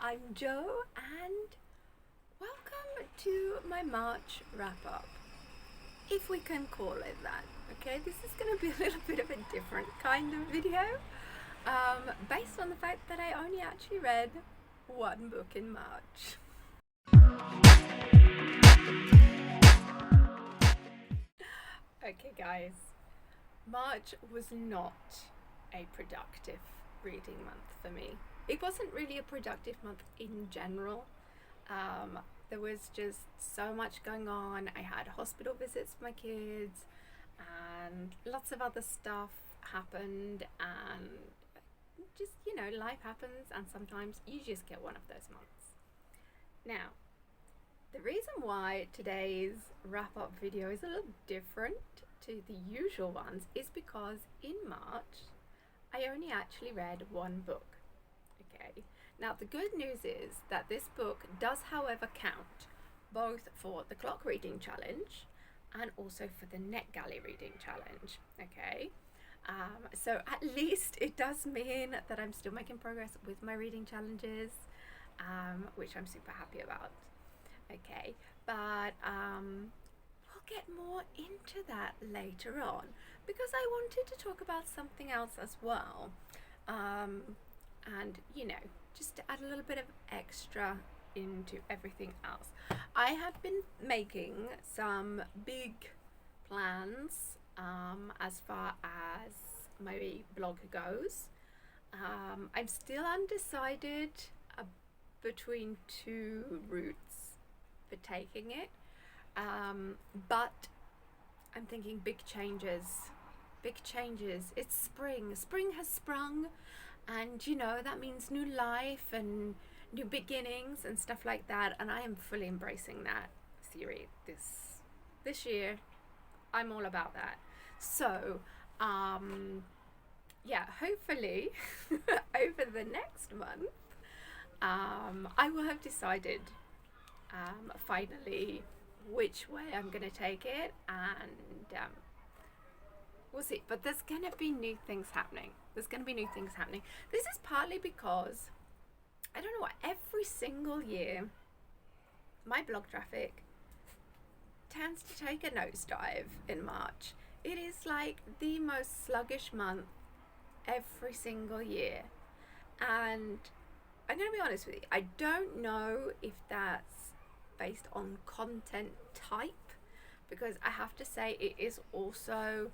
I'm Jo, and welcome to my March wrap up, if we can call it that. Okay, this is going to be a little bit of a different kind of video, based on the fact that I only actually read one book in March. Okay, guys, March was not a productive reading month for me. It wasn't really a productive month in general. There was just so much going on. I had hospital visits for my kids, and lots of other stuff happened, and just, life happens, and sometimes you just get one of those months. Now, the reason why today's wrap up video is a little different to the usual ones is because in March I only actually read one book. Okay, now the good news is that this book does, however, count both for the clock reading challenge and also for the net Galley reading challenge. Okay, so at least it does mean that I'm still making progress with my reading challenges, which I'm super happy about. Okay, but we'll get more into that later on because I wanted to talk about something else as well, and just to add a little bit of extra into everything else. I have been making some big plans as far as my blog goes. I'm still undecided between two routes for taking it, but I'm thinking big changes. It's spring has sprung, and that means new life and new beginnings and stuff like that, and I am fully embracing that theory this year. I'm all about that. So hopefully over the next month I will have decided finally which way I'm gonna take it, and we'll see. But there's gonna be new things happening. This is partly because I don't know what, every single year my blog traffic tends to take a nosedive in March. It is like the most sluggish month every single year, and I'm gonna be honest with you, I don't know if that's based on content type, because I have to say it is also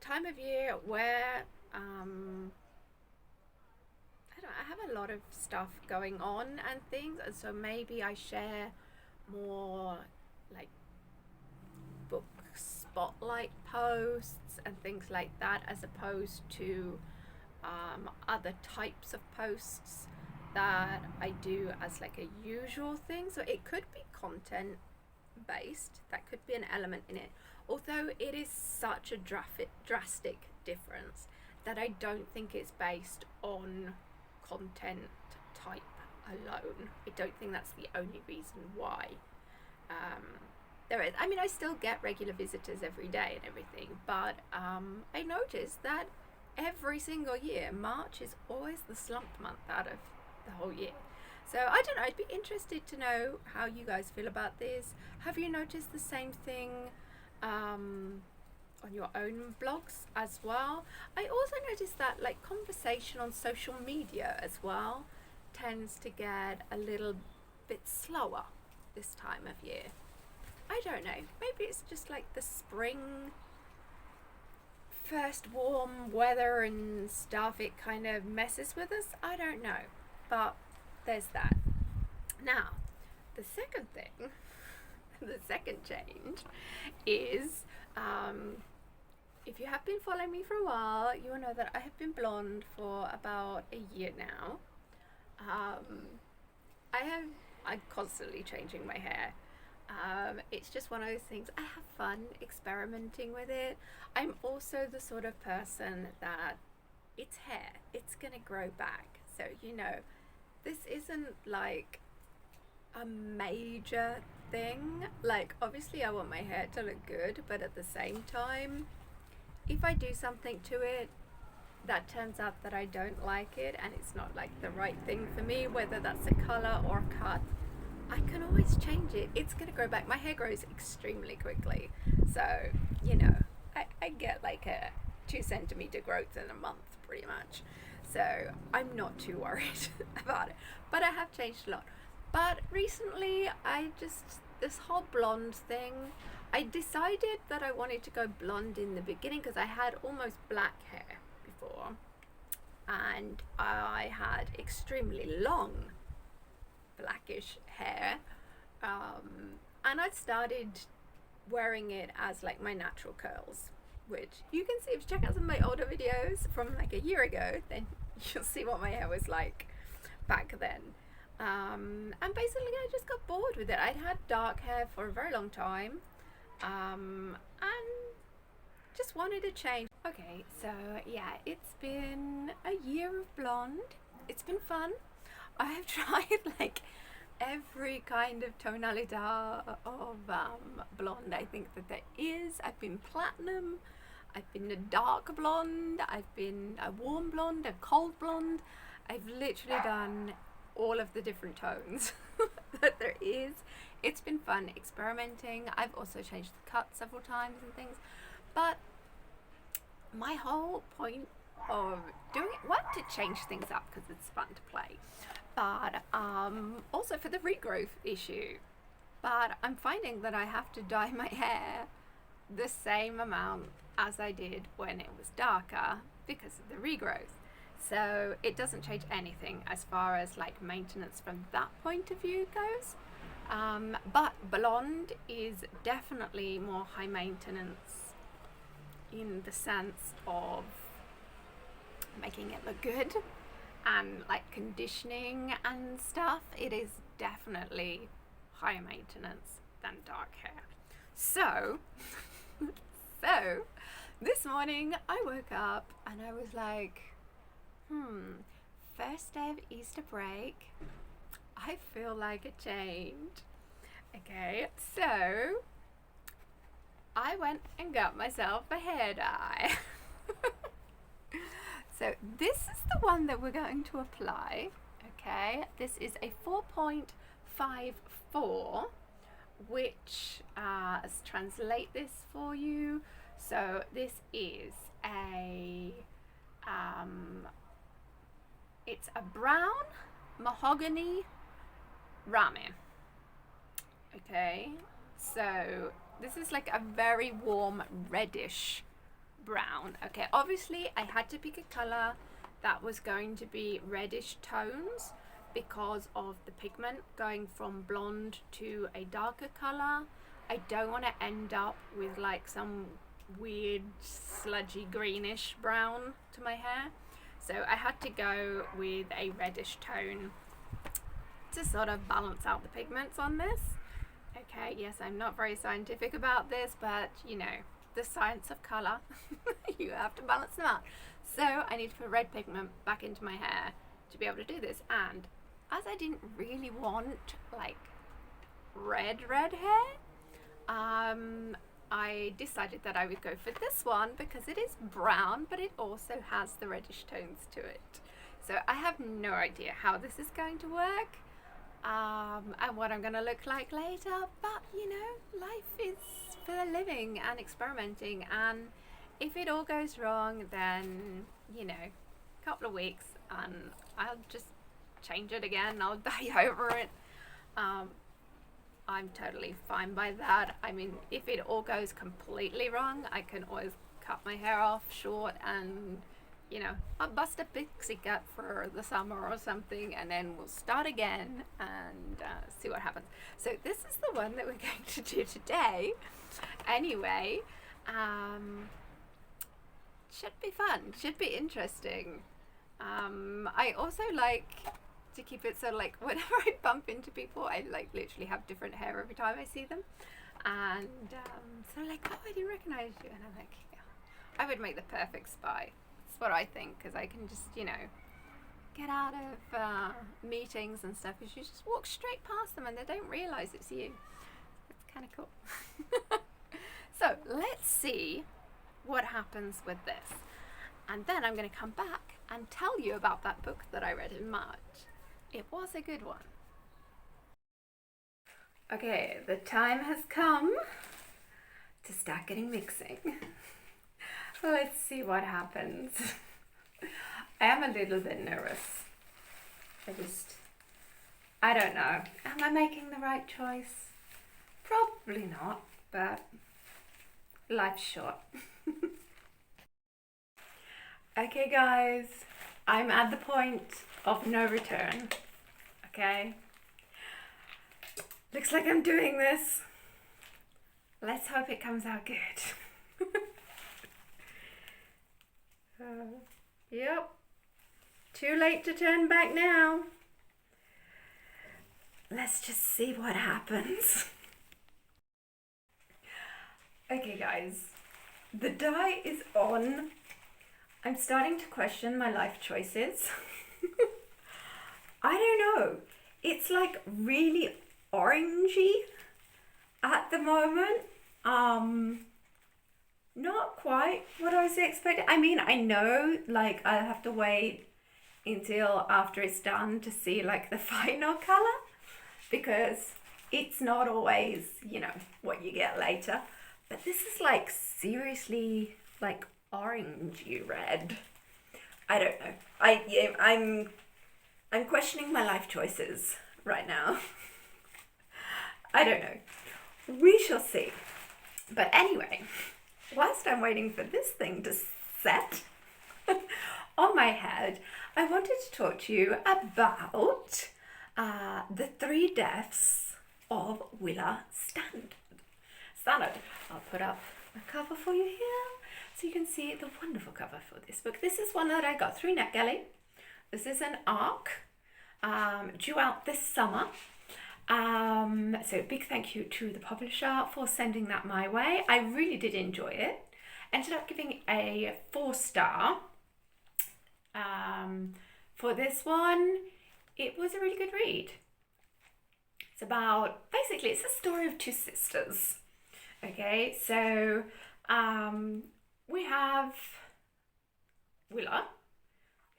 time of year where I have a lot of stuff going on and things, and so maybe I share more like book spotlight posts and things like that, as opposed to other types of posts that I do as like a usual thing. So it could be content based, that could be an element in it, although it is such a drastic difference that I don't think it's based on content type alone. I don't think that's the only reason why there is. I mean, I still get regular visitors every day and everything, but I noticed that every single year March is always the slump month out of the whole year. So I don't know, I'd be interested to know how you guys feel about this. Have you noticed the same thing on your own blogs as well? I also noticed that like conversation on social media as well tends to get a little bit slower this time of year. I don't know, maybe it's just like the spring, first warm weather and stuff, it kind of messes with us. I don't know, but there's that. Now, the second thing, the second change is, if you have been following me for a while, you will know that I have been blonde for about a year now. I'm constantly changing my hair. It's just one of those things. I have fun experimenting with it. I'm also the sort of person that it's hair, it's gonna grow back. So, this isn't like a major thing. Like, obviously I want my hair to look good, but at the same time, if I do something to it, that turns out that I don't like it and it's not like the right thing for me, whether that's a color or a cut, I can always change it. It's gonna grow back. My hair grows extremely quickly, so you know, I get like a 2 centimeter growth in a month, pretty much. So I'm not too worried about it. But I have changed a lot. But recently, this whole blonde thing, I decided that I wanted to go blonde in the beginning because I had almost black hair before, and I had extremely long blackish hair, and I started wearing it as like my natural curls, which you can see if you check out some of my older videos from like a year ago, then you'll see what my hair was like back then. And basically I just got bored with it. I'd had dark hair for a very long time, and just wanted to change. Okay, so yeah, it's been a year of blonde. It's been fun. I have tried like every kind of tonality of blonde I think that there is. I've been platinum, I've been a dark blonde, I've been a warm blonde, a cold blonde. I've literally done all of the different tones that there is. It's been fun experimenting. I've also changed the cut several times and things, but my whole point of doing it, well, to change things up because it's fun to play, but also for the regrowth issue. But I'm finding that I have to dye my hair the same amount as I did when it was darker because of the regrowth. So it doesn't change anything as far as like maintenance from that point of view goes. But blonde is definitely more high maintenance in the sense of making it look good and like conditioning and stuff. It is definitely higher maintenance than dark hair. So this morning I woke up and I was like, first day of Easter break, I feel like a change. Okay, so I went and got myself a hair dye. So this is the one that we're going to apply. Okay, this is a 4.54, which let's translate this for you. So this is a it's a brown mahogany ramen. Okay, so this is like a very warm reddish brown. Okay, obviously I had to pick a color that was going to be reddish tones because of the pigment going from blonde to a darker color. I don't want to end up with like some weird sludgy greenish brown to my hair, so I had to go with a reddish tone to sort of balance out the pigments on this. Okay, yes, I'm not very scientific about this, but you know, the science of color, you have to balance them out. So I need to put red pigment back into my hair to be able to do this, and as I didn't really want like red hair, I decided that I would go for this one because it is brown, but it also has the reddish tones to it. So I have no idea how this is going to work, and what I'm going to look like later, but you know, life is for the living and experimenting, and if it all goes wrong, then you know, a couple of weeks and I'll just change it again, I'll dye over it. I'm totally fine by that. I mean, if it all goes completely wrong, I can always cut my hair off short and, you know, I'll bust a pixie cut for the summer or something, and then we'll start again and see what happens. So this is the one that we're going to do today. Anyway, should be fun, should be interesting. I also like to keep it so like whenever I bump into people, I like literally have different hair every time I see them, and so like, oh, I didn't recognize you, and I'm like, yeah, I would make the perfect spy. That's what I think, because I can just, you know, get out of meetings and stuff, because you just walk straight past them and they don't realize it's you. It's kind of cool. So let's see what happens with this. and then I'm going to come back and tell you about that book that I read in March. It was a good one. Okay, the time has come to start getting mixing. Let's see what happens. I am a little bit nervous. I don't know. Am I making the right choice? Probably not, but life's short. Okay guys, I'm at the point of no return. Okay? Looks like I'm doing this. Let's hope it comes out good. Yep. Too late to turn back now. Let's just see what happens. Okay guys, the die is on. I'm starting to question my life choices. I don't know. It's like really orangey at the moment. Not quite what I was expecting. I mean, I know like I'll have to wait until after it's done to see like the final color, because it's not always, you know, what you get later. But this is like seriously like orangey red. I don't know. I'm questioning my life choices right now. I don't know. We shall see. But anyway, whilst I'm waiting for this thing to set on my head, I wanted to talk to you about the 3 deaths of Willa Standard. I'll put up a cover for you here so you can see the wonderful cover for this book. This is one that I got through Galley. This is an ARC due out this summer. So big thank you to the publisher for sending that my way. I really did enjoy it. Ended up giving a 4-star for this one. It was a really good read. It's about, basically it's a story of 2 sisters. Okay, so we have Willa,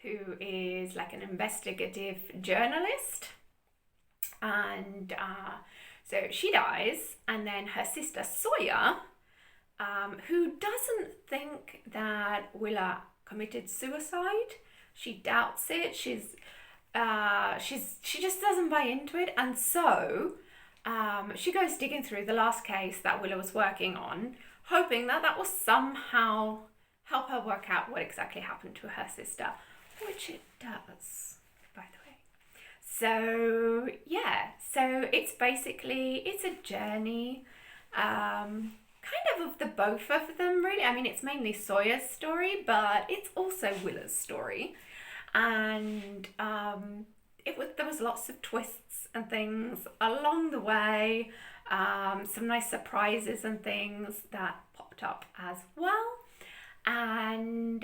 who is like an investigative journalist, and so she dies, and then her sister Sawyer, who doesn't think that Willa committed suicide. She doubts it. She just doesn't buy into it, and so she goes digging through the last case that Willa was working on, hoping that that will somehow help her work out what exactly happened to her sister, which it does, by the way. So yeah, so it's basically, it's a journey, kind of the both of them really. I mean, it's mainly Sawyer's story, but it's also Willa's story, and there was lots of twists and things along the way, some nice surprises and things that popped up as well, and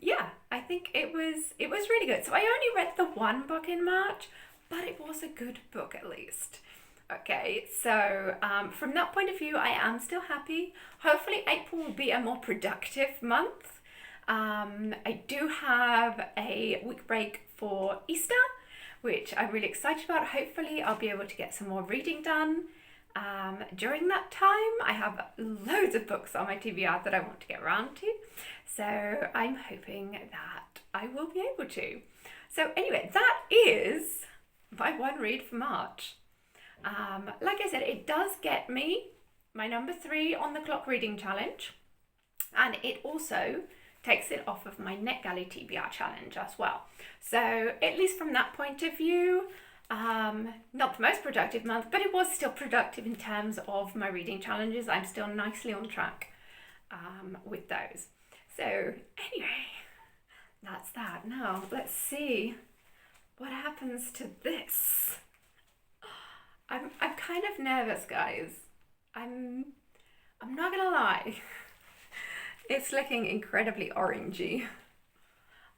yeah, I think it was really good. So I only read the 1 book in March, but it was a good book at least. Okay, so from that point of view, I am still happy. Hopefully April will be a more productive month. I do have a week break for Easter, which I'm really excited about. Hopefully I'll be able to get some more reading done during that time. I have loads of books on my TBR that I want to get around to, so I'm hoping that I will be able to. So anyway, that is my 1 read for March. Like I said, it does get me my number 3 on the clock reading challenge, and it also takes it off of my NetGalley TBR challenge as well. So at least from that point of view, not the most productive month, but it was still productive in terms of my reading challenges. I'm still nicely on track with those. So anyway, that's that. Now let's see what happens to this. I'm kind of nervous, guys. I'm not gonna lie. It's looking incredibly orangey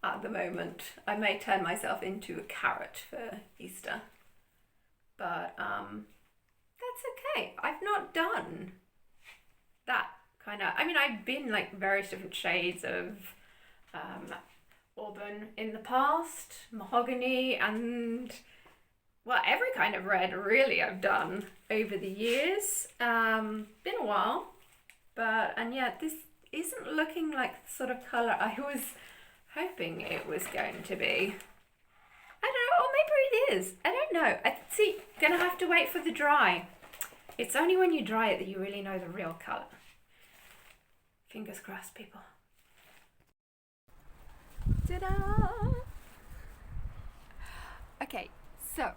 at the moment. I may turn myself into a carrot for Easter, but that's okay. I've not done that kind of, I mean, I've been like various different shades of auburn in the past, mahogany, and well, every kind of red really I've done over the years. Been a while, and yeah, this isn't looking like the sort of colour I was hoping it was going to be. I don't know, or maybe it is. I don't know. Gonna have to wait for the dry. It's only when you dry it that you really know the real colour. Fingers crossed, people. Ta-da! Okay, so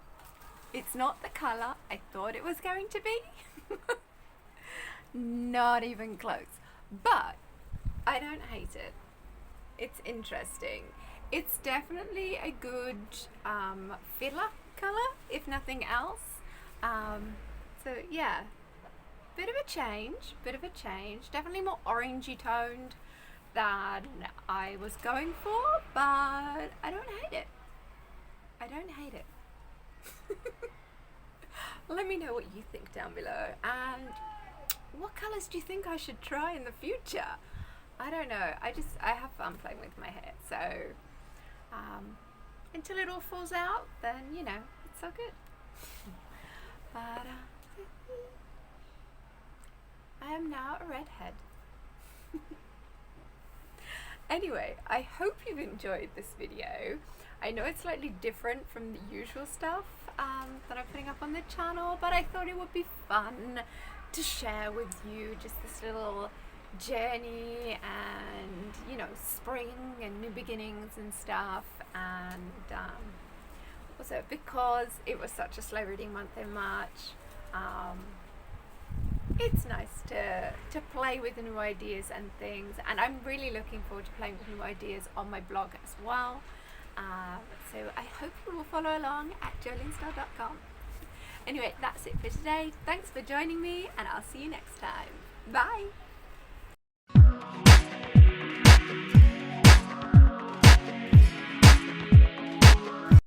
it's not the colour I thought it was going to be. Not even close. But I don't hate it. It's interesting. It's definitely a good filler colour, if nothing else. So yeah, bit of a change. Definitely more orangey toned than I was going for, but I don't hate it. Let me know what you think down below, and what colours do you think I should try in the future? I don't know. I have fun playing with my hair, so until it all falls out, then it's all good. But I am now a redhead. Anyway, I hope you've enjoyed this video. I know it's slightly different from the usual stuff that I'm putting up on the channel, but I thought it would be fun to share with you just this little journey and spring and new beginnings and stuff, and also because it was such a slow reading month in March, it's nice to play with new ideas and things, and I'm really looking forward to playing with new ideas on my blog as well. So I hope you will follow along at jolenestar.com. Anyway, that's it for today. Thanks for joining me, and I'll see you next time. Bye!